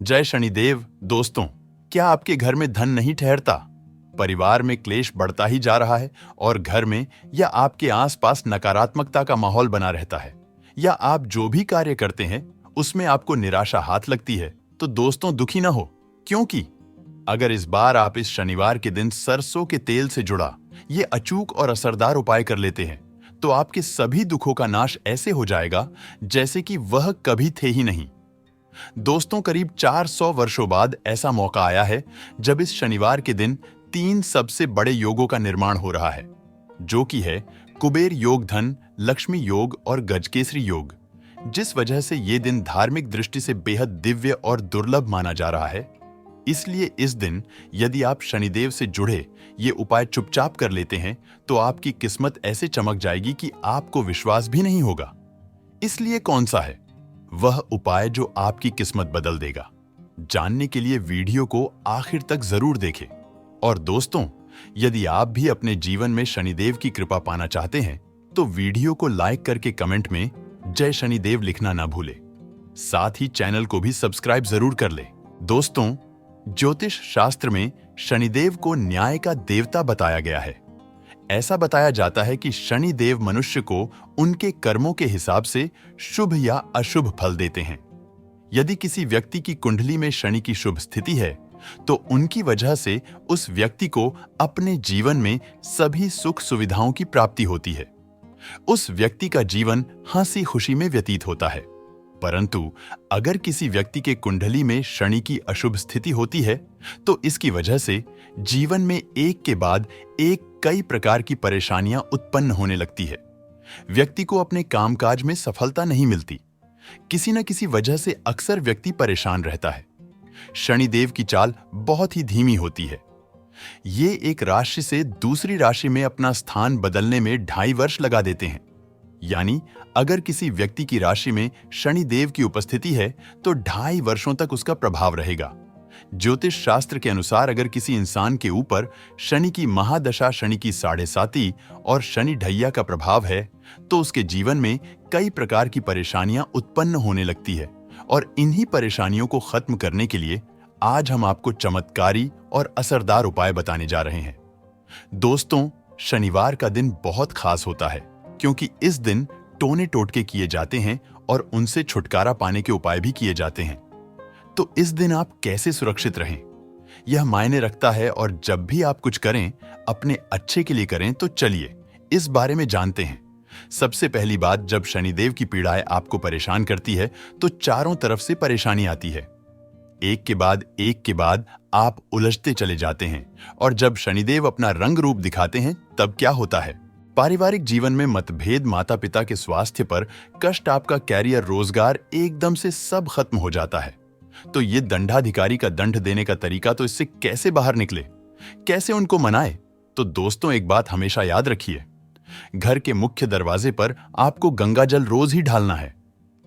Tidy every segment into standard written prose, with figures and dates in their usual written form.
जय शनिदेव। दोस्तों, क्या आपके घर में धन नहीं ठहरता? परिवार में क्लेश बढ़ता ही जा रहा है और घर में या आपके आसपास नकारात्मकता का माहौल बना रहता है, या आप जो भी कार्य करते हैं उसमें आपको निराशा हाथ लगती है, तो दोस्तों दुखी ना हो, क्योंकि अगर इस बार आप इस शनिवार के दिन सरसों के तेल से जुड़ा ये अचूक और असरदार उपाय कर लेते हैं, तो आपके सभी दुखों का नाश ऐसे हो जाएगा जैसे कि वह कभी थे ही नहीं। दोस्तों, करीब 400 वर्षों बाद ऐसा मौका आया है जब इस शनिवार के दिन 3 सबसे बड़े योगों का निर्माण हो रहा है, जो कि है कुबेर योग धन, लक्ष्मी योग और गजकेसरी योग। जिस वजह से ये दिन धार्मिक दृष्टि से बेहद दिव्य और दुर्लभ माना जा रहा है, इसलिए इस दिन यदि आप शनिदेव से जुड़े ये उपाय चुपचाप कर लेते हैं तो आपकी किस्मत ऐसे चमक जाएगी कि आपको विश्वास भी नहीं होगा। इसलिए कौन सा है वह उपाय जो आपकी किस्मत बदल देगा? जानने के लिए वीडियो को आखिर तक जरूर देखें। और दोस्तों, यदि आप भी अपने जीवन में शनिदेव की कृपा पाना चाहते हैं तो वीडियो को लाइक करके कमेंट में जय शनिदेव लिखना ना भूले। साथ ही चैनल को भी सब्सक्राइब जरूर कर ले। दोस्तों, ज्योतिष शास्त्र में शनिदेव को न्याय का देवता बताया गया है। ऐसा बताया जाता है कि शनि देव मनुष्य को उनके कर्मों के हिसाब से शुभ या अशुभ फल देते हैं। यदि किसी व्यक्ति की कुंडली में शनि की शुभ स्थिति है तो उनकी वजह से उस व्यक्ति को अपने जीवन में सभी सुख सुविधाओं की प्राप्ति होती है। उस व्यक्ति का जीवन हंसी खुशी में व्यतीत होता है। परंतु अगर किसी व्यक्ति के कुंडली में शनि की अशुभ स्थिति होती है तो इसकी वजह से जीवन में एक के बाद एक कई प्रकार की परेशानियां उत्पन्न होने लगती है। व्यक्ति को अपने कामकाज में सफलता नहीं मिलती। किसी न किसी वजह से अक्सर व्यक्ति परेशान रहता है। शनिदेव की चाल बहुत ही धीमी होती है। ये एक राशि से दूसरी राशि में अपना स्थान बदलने में 2.5 वर्ष लगा देते हैं। यानी अगर किसी व्यक्ति की राशि में शनिदेव की उपस्थिति है तो 2.5 वर्षों तक उसका प्रभाव रहेगा। ज्योतिष शास्त्र के अनुसार अगर किसी इंसान के ऊपर शनि की महादशा, शनि की 7.5 और शनि ढैया का प्रभाव है तो उसके जीवन में कई प्रकार की परेशानियां उत्पन्न होने लगती है। और इन्हीं परेशानियों को खत्म करने के लिए आज हम आपको चमत्कारी और असरदार उपाय बताने जा रहे हैं। दोस्तों, शनिवार का दिन बहुत खास होता है क्योंकि इस दिन टोने टोटके किए जाते हैं और उनसे छुटकारा पाने के उपाय भी किए जाते हैं। तो इस दिन आप कैसे सुरक्षित रहें, यह मायने रखता है। और जब भी आप कुछ करें अपने अच्छे के लिए करें। तो चलिए इस बारे में जानते हैं। सबसे पहली बात, जब शनिदेव की पीड़ाएं आपको परेशान करती है तो चारों तरफ से परेशानी आती है। एक के बाद आप उलझते चले जाते हैं। और जब शनिदेव अपना रंग रूप दिखाते हैं तब क्या होता है? पारिवारिक जीवन में मतभेद, माता पिता के स्वास्थ्य पर कष्ट, आपका कैरियर, रोजगार, एकदम से सब खत्म हो जाता है। तो ये दंडाधिकारी का दंड देने का तरीका, तो इससे कैसे बाहर निकले, कैसे उनको मनाए? तो दोस्तों, एक बात हमेशा याद रखिए, घर के मुख्य दरवाजे पर आपको गंगा जल रोज ही ढालना है।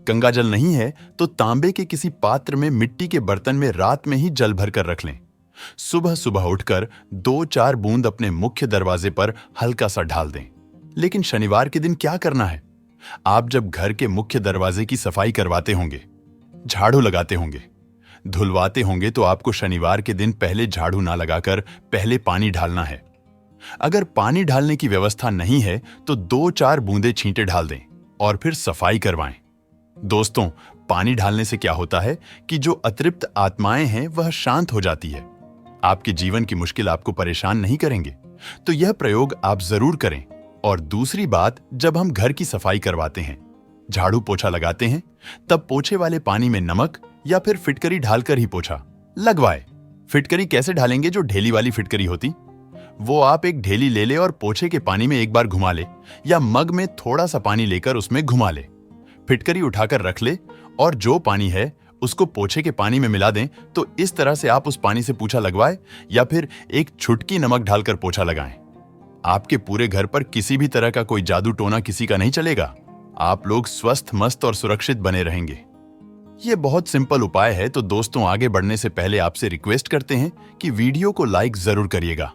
गंगा जल नहीं है तो तांबे के किसी पात्र में, मिट्टी के बर्तन में रात में ही जल भरकर रख लें। सुबह सुबह उठकर 2-4 बूंद अपने मुख्य दरवाजे पर हल्का सा ढाल दें। लेकिन शनिवार के दिन क्या करना है? आप जब घर के मुख्य दरवाजे की सफाई करवाते होंगे, झाड़ू लगाते होंगे, धुलवाते होंगे, तो आपको शनिवार के दिन पहले झाड़ू ना लगाकर पहले पानी ढालना है। अगर पानी डालने की व्यवस्था नहीं है तो 2-4 बूंदे छींटे डाल दें और फिर सफाई करवाएं। दोस्तों, पानी डालने से क्या होता है कि जो अतृप्त आत्माएं हैं वह शांत हो जाती है। आपके जीवन की मुश्किल आपको परेशान नहीं करेंगे। तो यह प्रयोग आप जरूर करें। और दूसरी बात, जब हम घर की सफाई करवाते हैं, झाड़ू पोछा लगाते हैं, तब पोछे वाले पानी में नमक या फिर फिटकरी ढालकर ही पोछा लगवाए। फिटकरी कैसे ढालेंगे? जो ढेली वाली फिटकरी होती, वो आप एक ढेली ले ले और पोछे के पानी में एक बार घुमा ले, या मग में थोड़ा सा पानी लेकर उसमें घुमा ले, फिटकरी उठाकर रख ले और जो पानी है उसको पोछे के पानी में मिला दें। तो इस तरह से आप उस पानी से पोछा लगवाए या फिर एक चुटकी नमक डालकर पोछा लगाएं। आपके पूरे घर पर किसी भी तरह का कोई जादू टोना किसी का नहीं चलेगा। आप लोग स्वस्थ, मस्त और सुरक्षित बने रहेंगे। यह बहुत सिंपल उपाय है। तो दोस्तों, आगे बढ़ने से पहले आपसे रिक्वेस्ट करते हैं कि वीडियो को लाइक जरूर करिएगा,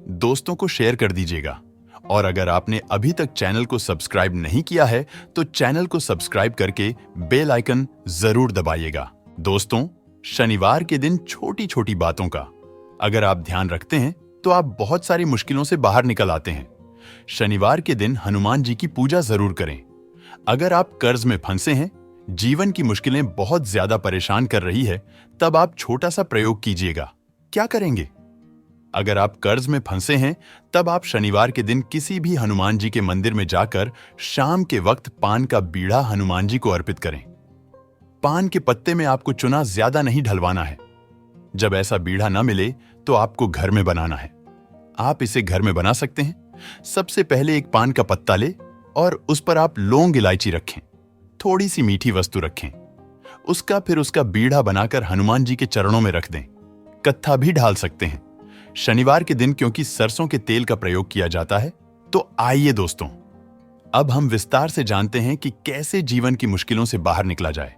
दोस्तों को शेयर कर दीजिएगा। और अगर आपने अभी तक चैनल को सब्सक्राइब नहीं किया है तो चैनल को सब्सक्राइब करके बेल आइकन जरूर दबाइएगा। दोस्तों, शनिवार के दिन छोटी छोटी बातों का अगर आप ध्यान रखते हैं तो आप बहुत सारी मुश्किलों से बाहर निकल आते हैं। शनिवार के दिन हनुमान जी की पूजा जरूर करें। अगर आप कर्ज में फंसे हैं, जीवन की मुश्किलें बहुत ज्यादा परेशान कर रही है, तब आप छोटा सा प्रयोग कीजिएगा। क्या करेंगे? अगर आप कर्ज में फंसे हैं, तब आप शनिवार के दिन किसी भी हनुमान जी के मंदिर में जाकर शाम के वक्त पान का बीड़ा हनुमान जी को अर्पित करें। पान के पत्ते में आपको चुना ज्यादा नहीं ढलवाना है। जब ऐसा बीड़ा न मिले तो आपको घर में बनाना है। आप इसे घर में बना सकते हैं। सबसे पहले एक पान का पत्ता ले और उस पर आप लौंग इलायची रखें, थोड़ी सी मीठी वस्तु रखें। फिर उसका बीड़ा बनाकर हनुमान जी के चरणों में रख दें। कत्था भी ढाल सकते हैं। शनिवार के दिन क्योंकि सरसों के तेल का प्रयोग किया जाता है, तो आइए दोस्तों, अब हम विस्तार से जानते हैं कि कैसे जीवन की मुश्किलों से बाहर निकला जाए।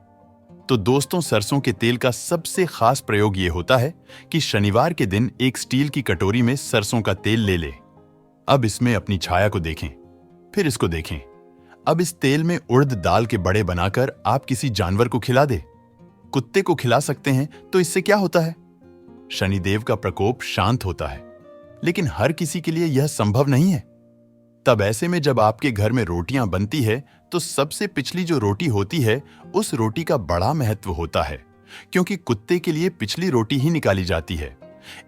तो दोस्तों, सरसों के तेल का सबसे खास प्रयोग यह होता है कि शनिवार के दिन एक स्टील की कटोरी में सरसों का तेल ले ले। अब इसमें अपनी छाया को देखें, फिर इसको देखें। अब इस तेल में उड़द दाल के बड़े बनाकर आप किसी जानवर को खिला दे। कुत्ते को खिला सकते हैं, तो इससे क्या होता है? शनिदेव का प्रकोप शांत होता है। लेकिन हर किसी के लिए यह संभव नहीं है। तब ऐसे में जब आपके घर में रोटियां बनती है, तो सबसे पिछली जो रोटी होती है, उस रोटी का बड़ा महत्व होता है, क्योंकि कुत्ते के लिए पिछली रोटी ही निकाली जाती है।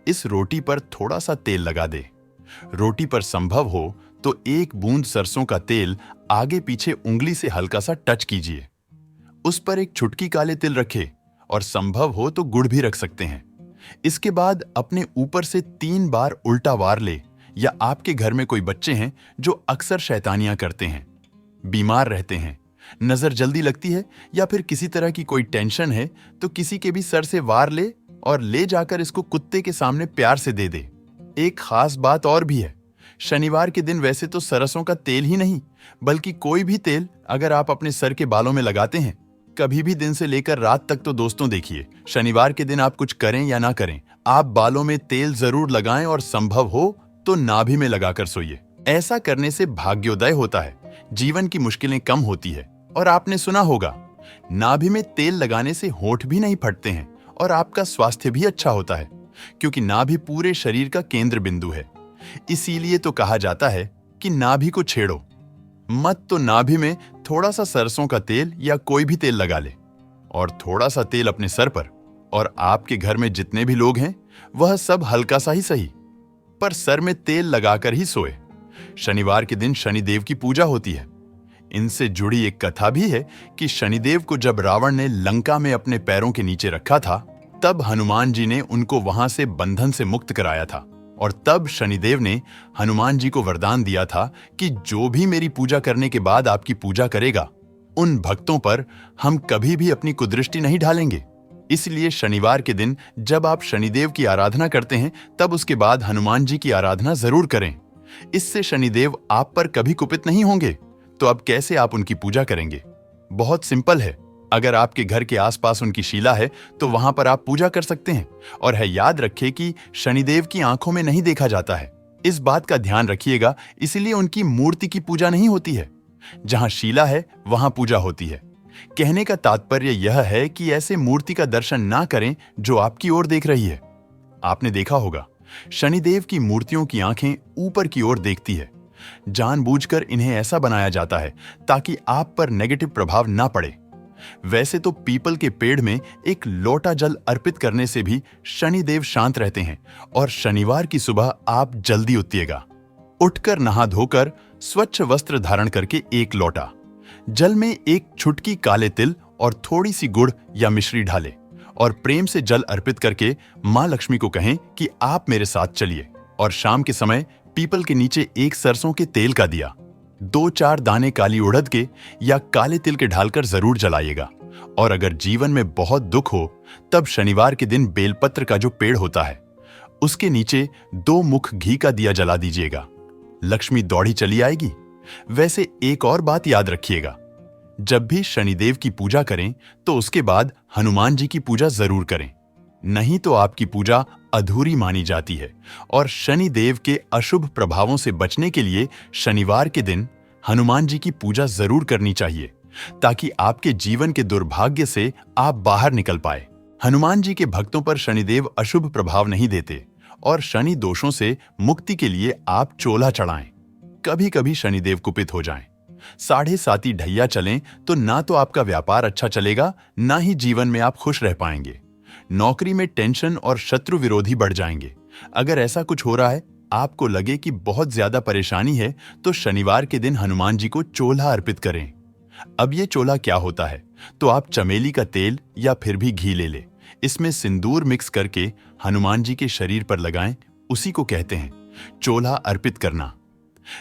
इस रोटी पर थोड़ा सा तेल लगा दे। रोटी पर संभव हो तो एक बूंद सरसों का तेल आगे पीछे उंगली से हल्का सा टच कीजिए। उस पर एक चुटकी काले तिल रखे और संभव हो तो गुड़ भी रख सकते हैं। इसके बाद अपने ऊपर से 3 बार उल्टा वार ले। या आपके घर में कोई बच्चे हैं जो अक्सर शैतानियां करते हैं, बीमार रहते हैं, नजर जल्दी लगती है, या फिर किसी तरह की कोई टेंशन है, तो किसी के भी सर से वार ले और ले जाकर इसको कुत्ते के सामने प्यार से दे दे। एक खास बात और भी है। शनिवार के दिन वैसे तो सरसों का तेल ही नहीं, बल्कि कोई भी तेल अगर आप अपने सर के बालों में लगाते हैं, कभी भी दिन से लेकर रात तक, तो दोस्तों देखिए, शनिवार के दिन आप कुछ करें या ना करें, आप बालों में तेल जरूर लगाएं और संभव हो तो नाभि में लगाकर सोइए। ऐसा करने से भाग्योदय होता है, जीवन की मुश्किलें कम होती है। और आपने सुना होगा, नाभि में तेल लगाने से होंठ भी नहीं फटते हैं और आपका स्वास्थ्य भी अच्छा होता है, क्योंकि नाभि पूरे शरीर का केंद्र बिंदु है। इसीलिए तो कहा जाता है कि नाभि को छेड़ो मत, तो नाभि में थोड़ा सा सरसों का तेल या कोई भी तेल लगा ले और थोड़ा सा तेल अपने सर पर। और आपके घर में जितने भी लोग हैं, वह सब हल्का सा ही सही, पर सर में तेल लगाकर ही सोए। शनिवार के दिन शनिदेव की पूजा होती है। इनसे जुड़ी एक कथा भी है कि शनिदेव को जब रावण ने लंका में अपने पैरों के नीचे रखा था, तब हनुमान जी ने उनको वहां से बंधन से मुक्त कराया था। और तब शनिदेव ने हनुमान जी को वरदान दिया था कि जो भी मेरी पूजा करने के बाद आपकी पूजा करेगा, उन भक्तों पर हम कभी भी अपनी कुदृष्टि नहीं ढालेंगे। इसलिए शनिवार के दिन जब आप शनिदेव की आराधना करते हैं, तब उसके बाद हनुमान जी की आराधना जरूर करें। इससे शनिदेव आप पर कभी कुपित नहीं होंगे। तो अब कैसे आप उनकी पूजा करेंगे? बहुत सिंपल है। अगर आपके घर के आसपास उनकी शिला है, तो वहां पर आप पूजा कर सकते हैं। और याद रखिए कि शनिदेव की आंखों में नहीं देखा जाता है। इस बात का ध्यान रखिएगा, इसलिए उनकी मूर्ति की पूजा नहीं होती है। जहां शिला है, वहां पूजा होती है। कहने का तात्पर्य यह है कि ऐसे मूर्ति का दर्शन ना करें जो आपकी ओर देख रही है। आपने देखा होगा, शनिदेव की मूर्तियों की आंखें ऊपर की ओर देखती है। जानबूझकर इन्हें ऐसा बनाया जाता है ताकि आप पर नेगेटिव प्रभाव ना पड़े। वैसे तो पीपल के पेड़ में एक लोटा जल अर्पित करने से भी शनिदेव शांत रहते हैं। और शनिवार की सुबह आप जल्दी उठिएगा। उठकर नहा धोकर स्वच्छ वस्त्र धारण करके एक लोटा जल में एक चुटकी काले तिल और थोड़ी सी गुड़ या मिश्री डालें और प्रेम से जल अर्पित करके मां लक्ष्मी को कहें कि आप मेरे साथ चलिए। और शाम के समय पीपल के नीचे एक सरसों के तेल का दिया, 2-4 दाने काली उड़द के या काले तिल के ढालकर जरूर जलाइएगा। और अगर जीवन में बहुत दुख हो, तब शनिवार के दिन बेलपत्र का जो पेड़ होता है, उसके नीचे 2 मुख घी का दिया जला दीजिएगा। लक्ष्मी दौड़ी चली आएगी। वैसे एक और बात याद रखिएगा, जब भी शनिदेव की पूजा करें तो उसके बाद हनुमान जी की पूजा जरूर करें, नहीं तो आपकी पूजा अधूरी मानी जाती है। और शनिदेव के अशुभ प्रभावों से बचने के लिए शनिवार के दिन हनुमान जी की पूजा जरूर करनी चाहिए, ताकि आपके जीवन के दुर्भाग्य से आप बाहर निकल पाए। हनुमान जी के भक्तों पर शनिदेव अशुभ प्रभाव नहीं देते और शनि दोषों से मुक्ति के लिए आप चोला चढ़ाएं। कभी कभी शनिदेव कुपित हो जाएं। 7.5 ढैया चलें तो ना तो आपका व्यापार अच्छा चलेगा, ना ही जीवन में आप खुश रह पाएंगे। नौकरी में टेंशन और शत्रु विरोधी बढ़ जाएंगे। अगर ऐसा कुछ हो रहा है, आपको लगे कि बहुत ज्यादा परेशानी है, तो शनिवार के दिन हनुमान जी को चोला अर्पित करें। अब ये चोला क्या होता है? तो आप चमेली का तेल या फिर भी घी ले ले, इसमें सिंदूर मिक्स करके हनुमान जी के शरीर पर लगाएं, उसी को कहते हैं चोला अर्पित करना।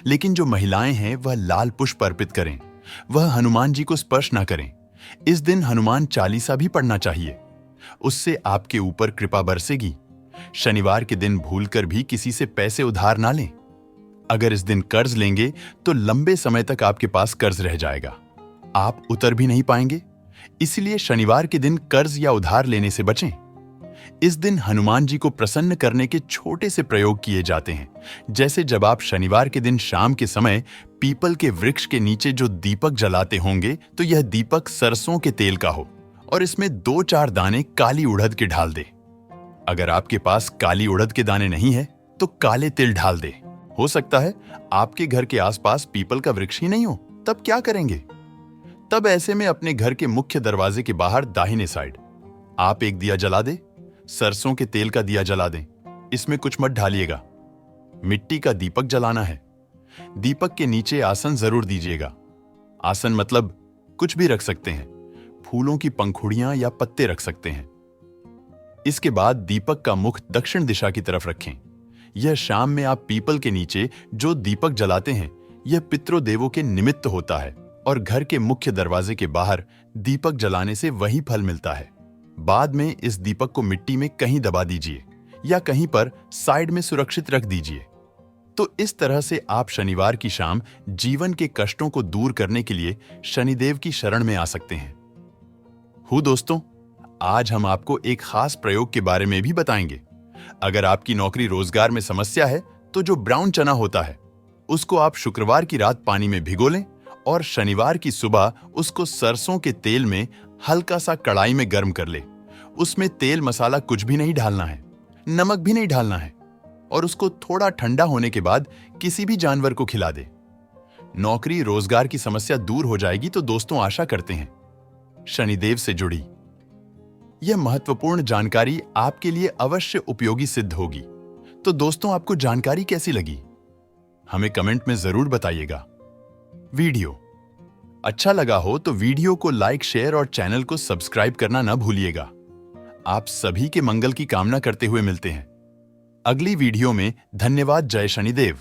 लेकिन जो महिलाएं हैं वह लाल पुष्प अर्पित करें, वह हनुमान जी को स्पर्श ना करें। इस दिन हनुमान चालीसा भी पढ़ना चाहिए, उससे आपके ऊपर कृपा बरसेगी। शनिवार के दिन भूलकर भी किसी से पैसे उधार ना लें। अगर इस दिन कर्ज लेंगे तो लंबे समय तक आपके पास कर्ज रह जाएगा, आप उतर भी नहीं पाएंगे। इसलिए शनिवार के दिन कर्ज या उधार लेने से बचें। इस दिन हनुमान जी को प्रसन्न करने के छोटे से प्रयोग किए जाते हैं, जैसे जब आप शनिवार के दिन शाम के समय पीपल के वृक्ष के नीचे जो दीपक जलाते होंगे, तो यह दीपक सरसों के तेल का हो और इसमें 2-4 दाने काली उड़द के डाल दे। अगर आपके पास काली उड़द के दाने नहीं है तो काले तिल डाल दे। हो सकता है आपके घर के आसपास पीपल का वृक्ष ही नहीं हो, तब क्या करेंगे? तब ऐसे में अपने घर के मुख्य दरवाजे के बाहर दाहिने साइड आप एक दिया जला दे, सरसों के तेल का दिया जला दें। इसमें कुछ मत ढालिएगा। मिट्टी का दीपक जलाना है। दीपक के नीचे आसन जरूर दीजिएगा। आसन मतलब कुछ भी रख सकते हैं, फूलों की पंखुड़ियां या पत्ते रख सकते हैं। इसके बाद दीपक का मुख दक्षिण दिशा की तरफ रखें। यह शाम में आप पीपल के नीचे जो दीपक जलाते हैं, यह पितृदेवों के निमित्त होता है और घर के मुख्य दरवाजे के बाहर दीपक जलाने से वही फल मिलता है। बाद में इस दीपक को मिट्टी में कहीं दबा दीजिए या कहीं पर साइड में सुरक्षित रख दीजिए। तो इस तरह से आप शनिवार की शाम जीवन के कष्टों को दूर करने के लिए शनिदेव की शरण में आ सकते हैं। दोस्तों, आज हम आपको एक खास प्रयोग के बारे में भी बताएंगे। अगर आपकी नौकरी रोजगार में समस्या है तो जो ब्राउन चना होता है उसको आप शुक्रवार की रात पानी में भिगो लें और शनिवार की सुबह उसको सरसों के तेल में हल्का सा कढ़ाई में गर्म कर ले। उसमें तेल मसाला कुछ भी नहीं डालना है, नमक भी नहीं डालना है और उसको थोड़ा ठंडा होने के बाद किसी भी जानवर को खिला दे। नौकरी रोजगार की समस्या दूर हो जाएगी। तो दोस्तों, आशा करते हैं शनिदेव से जुड़ी यह महत्वपूर्ण जानकारी आपके लिए अवश्य उपयोगी सिद्ध होगी। तो दोस्तों, आपको जानकारी कैसी लगी हमें कमेंट में जरूर बताइएगा। वीडियो अच्छा लगा हो तो वीडियो को लाइक, शेयर और चैनल को सब्सक्राइब करना ना भूलिएगा। आप सभी के मंगल की कामना करते हुए मिलते हैं अगली वीडियो में। धन्यवाद। जय शनिदेव।